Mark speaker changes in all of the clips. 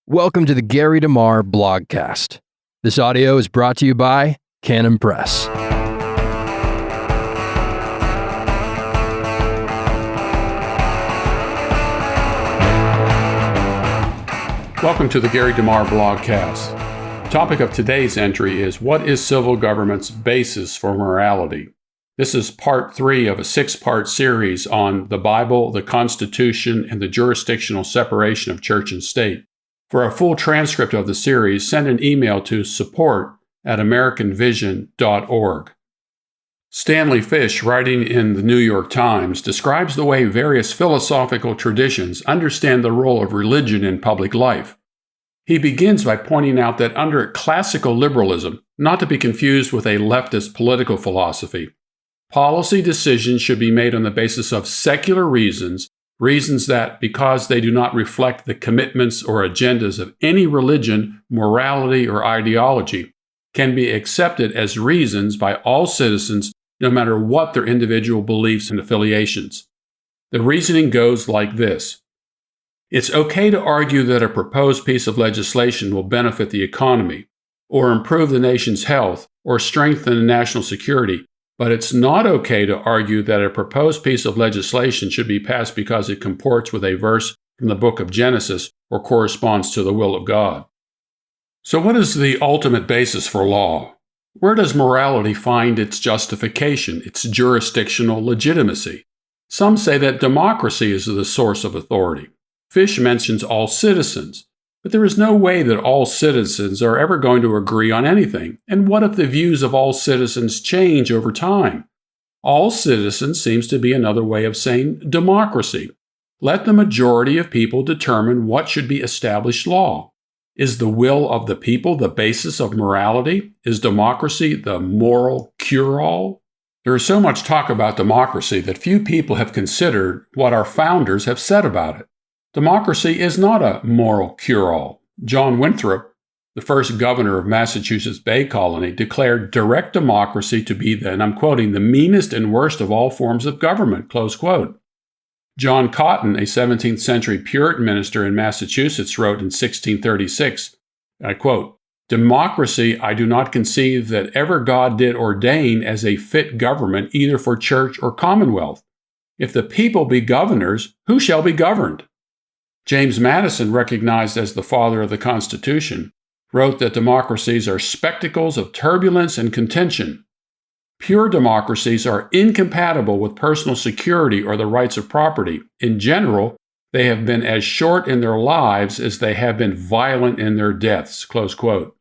Speaker 1: Welcome to the Gary DeMar blogcast. This audio is brought to you by Canon Press.
Speaker 2: Welcome to the Gary DeMar blogcast. The topic of today's entry is, what is civil government's basis for morality? This is part 3 of a 6-part series on the Bible, the Constitution, and the jurisdictional separation of church and state. For a full transcript of the series, send an email to support@americanvision.org. Stanley Fish, writing in the New York Times, describes the way various philosophical traditions understand the role of religion in public life. He begins by pointing out that under classical liberalism, not to be confused with a leftist political philosophy, policy decisions should be made on the basis of secular reasons that, because they do not reflect the commitments or agendas of any religion, morality, or ideology, can be accepted as reasons by all citizens no matter what their individual beliefs and affiliations. The reasoning goes like this. It's okay to argue that a proposed piece of legislation will benefit the economy, or improve the nation's health, or strengthen national security, but it's not okay to argue that a proposed piece of legislation should be passed because it comports with a verse from the book of Genesis or corresponds to the will of God. So what is the ultimate basis for law? Where does morality find its justification, its jurisdictional legitimacy? Some say that democracy is the source of authority. Fish mentions all citizens. But there is no way that all citizens are ever going to agree on anything. And what if the views of all citizens change over time? All citizens seems to be another way of saying democracy. Let the majority of people determine what should be established law. Is the will of the people the basis of morality? Is democracy the moral cure-all? There is so much talk about democracy that few people have considered what our founders have said about it. Democracy is not a moral cure-all. John Winthrop, the first governor of Massachusetts Bay Colony, declared direct democracy to be the, and I'm quoting, the meanest and worst of all forms of government, close quote. John Cotton, a 17th century Puritan minister in Massachusetts, wrote in 1636, I quote, "Democracy I do not conceive that ever God did ordain as a fit government either for church or commonwealth. If the people be governors, who shall be governed?" James Madison, recognized as the father of the Constitution, wrote that democracies are spectacles of turbulence and contention. Pure democracies are incompatible with personal security or the rights of property. In general, they have been as short in their lives as they have been violent in their deaths. Close quote.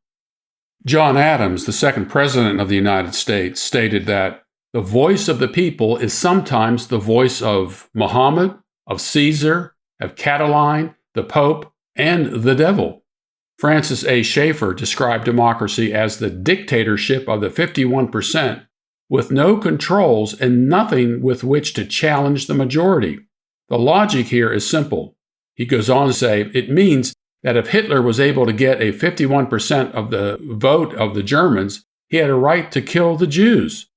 Speaker 2: John Adams, the second president of the United States, stated that the voice of the people is sometimes the voice of Muhammad, of Caesar, of Catiline, the Pope, and the devil. Francis A. Schaeffer described democracy as the dictatorship of the 51% with no controls and nothing with which to challenge the majority. The logic here is simple. He goes on to say, it means that if Hitler was able to get a 51% of the vote of the Germans, he had a right to kill the Jews.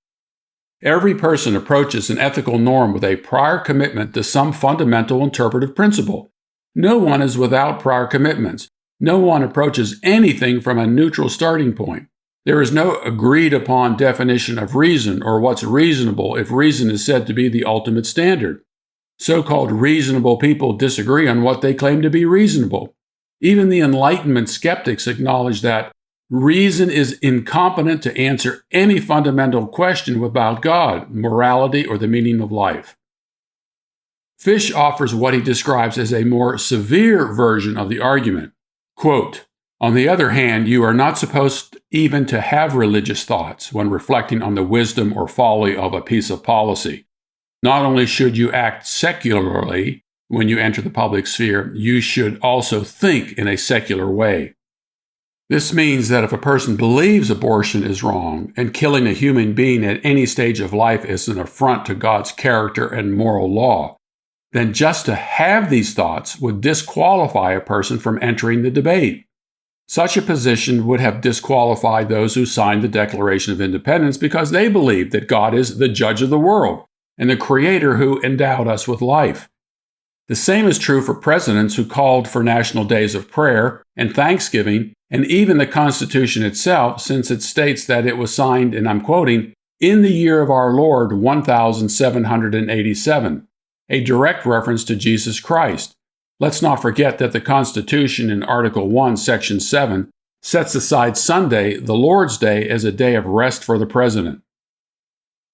Speaker 2: Every person approaches an ethical norm with a prior commitment to some fundamental interpretive principle. No one is without prior commitments. No one approaches anything from a neutral starting point. There is no agreed upon definition of reason or what's reasonable if reason is said to be the ultimate standard. So-called reasonable people disagree on what they claim to be reasonable. Even the Enlightenment skeptics acknowledge that reason is incompetent to answer any fundamental question about God, morality, or the meaning of life. Fish offers what he describes as a more severe version of the argument. Quote, "On the other hand, you are not supposed even to have religious thoughts when reflecting on the wisdom or folly of a piece of policy. Not only should you act secularly when you enter the public sphere, you should also think in a secular way. This means that if a person believes abortion is wrong and killing a human being at any stage of life is an affront to God's character and moral law, then just to have these thoughts would disqualify a person from entering the debate. Such a position would have disqualified those who signed the Declaration of Independence because they believed that God is the judge of the world and the creator who endowed us with life. The same is true for presidents who called for national days of prayer and thanksgiving, and even the Constitution itself, since it states that it was signed, and I'm quoting, in the year of our Lord 1787, a direct reference to Jesus Christ. Let's not forget that the Constitution in Article 1, Section 7, sets aside Sunday, the Lord's Day, as a day of rest for the president.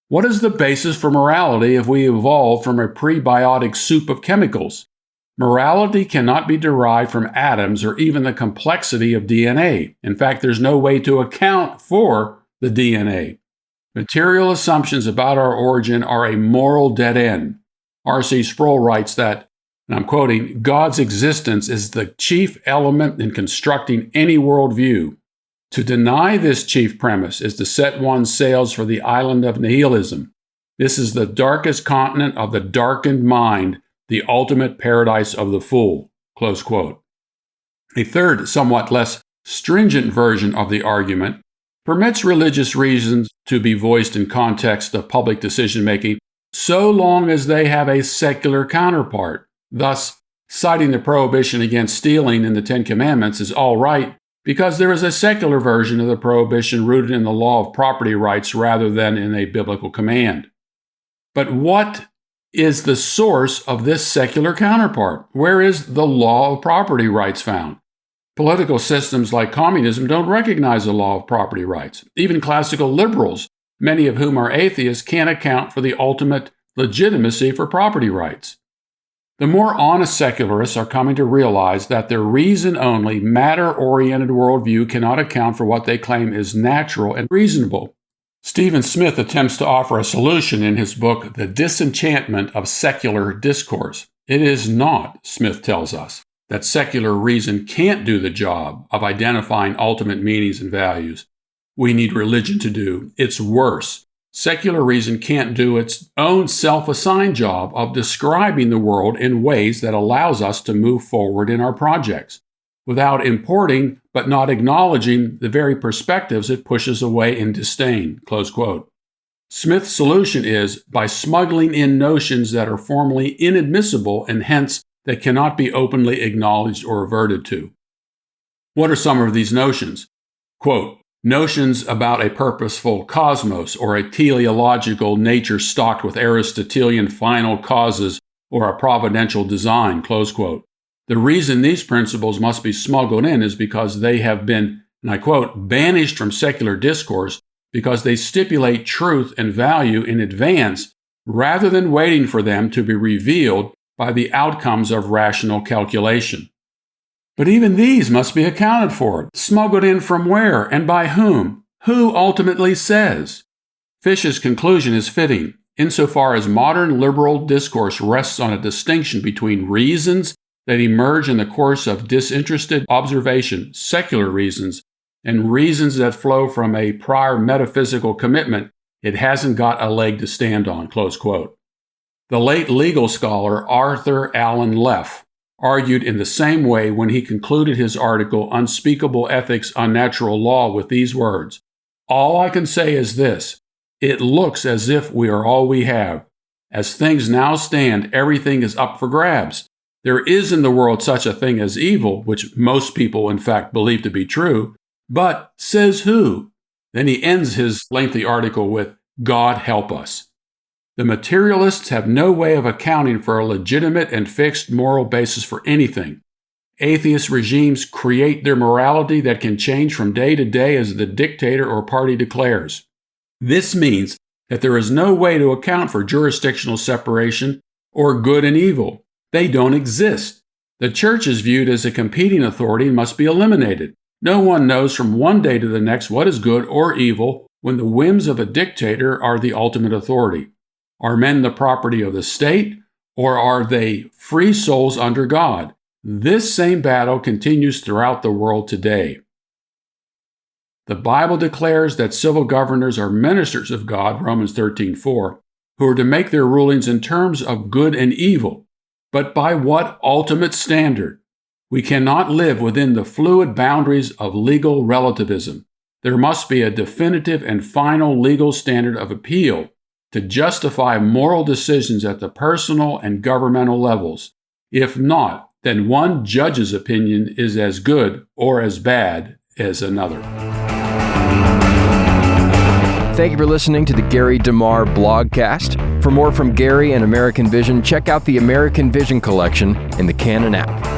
Speaker 2: What is the basis for morality if we evolved from a prebiotic soup of chemicals? Morality cannot be derived from atoms or even the complexity of DNA. In fact, there's no way to account for the DNA. Material assumptions about our origin are a moral dead end. R.C. Sproul writes that, and I'm quoting, God's existence is the chief element in constructing any worldview. To deny this chief premise is to set one's sails for the island of nihilism. This is the darkest continent of the darkened mind, the ultimate paradise of the fool. Close quote. A third, somewhat less stringent version of the argument permits religious reasons to be voiced in context of public decision-making so long as they have a secular counterpart. Thus, citing the prohibition against stealing in the Ten Commandments is all right because there is a secular version of the prohibition rooted in the law of property rights rather than in a biblical command. But what is the source of this secular counterpart? Where is the law of property rights found? Political systems like communism don't recognize the law of property rights. Even classical liberals, many of whom are atheists, can't account for the ultimate legitimacy for property rights. The more honest secularists are coming to realize that their reason-only, matter-oriented worldview cannot account for what they claim is natural and reasonable. Stephen Smith attempts to offer a solution in his book, The Disenchantment of Secular Discourse. It is not, Smith tells us, that secular reason can't do the job of identifying ultimate meanings and values. We need religion to do. It's worse. Secular reason can't do its own self-assigned job of describing the world in ways that allows us to move forward in our projects, without importing but not acknowledging the very perspectives it pushes away in disdain. Close quote. Smith's solution is by smuggling in notions that are formally inadmissible and hence that cannot be openly acknowledged or reverted to. What are some of these notions? Quote, notions about a purposeful cosmos or a teleological nature stocked with Aristotelian final causes or a providential design, close quote. The reason these principles must be smuggled in is because they have been, and I quote, banished from secular discourse because they stipulate truth and value in advance rather than waiting for them to be revealed by the outcomes of rational calculation. But even these must be accounted for. Smuggled in from where and by whom? Who ultimately says? Fish's conclusion is fitting, insofar as modern liberal discourse rests on a distinction between reasons that emerge in the course of disinterested observation, secular reasons, and reasons that flow from a prior metaphysical commitment it hasn't got a leg to stand on, close quote. The late legal scholar Arthur Allen Leff argued in the same way when he concluded his article, Unspeakable Ethics on Natural Law, with these words, all I can say is this, it looks as if we are all we have. As things now stand, everything is up for grabs. There is in the world such a thing as evil, which most people in fact believe to be true, but says who? Then he ends his lengthy article with, God help us. The materialists have no way of accounting for a legitimate and fixed moral basis for anything. Atheist regimes create their morality that can change from day to day as the dictator or party declares. This means that there is no way to account for jurisdictional separation or good and evil. They don't exist. The church is viewed as a competing authority and must be eliminated. No one knows from one day to the next what is good or evil when the whims of a dictator are the ultimate authority. Are men the property of the state, or are they free souls under God? This same battle continues throughout the world today. The Bible declares that civil governors are ministers of God, Romans 13:4, who are to make their rulings in terms of good and evil. But by what ultimate standard? We cannot live within the fluid boundaries of legal relativism. There must be a definitive and final legal standard of appeal to justify moral decisions at the personal and governmental levels. If not, then one judge's opinion is as good or as bad as another.
Speaker 1: Thank you for listening to the Gary DeMar blogcast. For more from Gary and American Vision, check out the American Vision collection in the Canon app.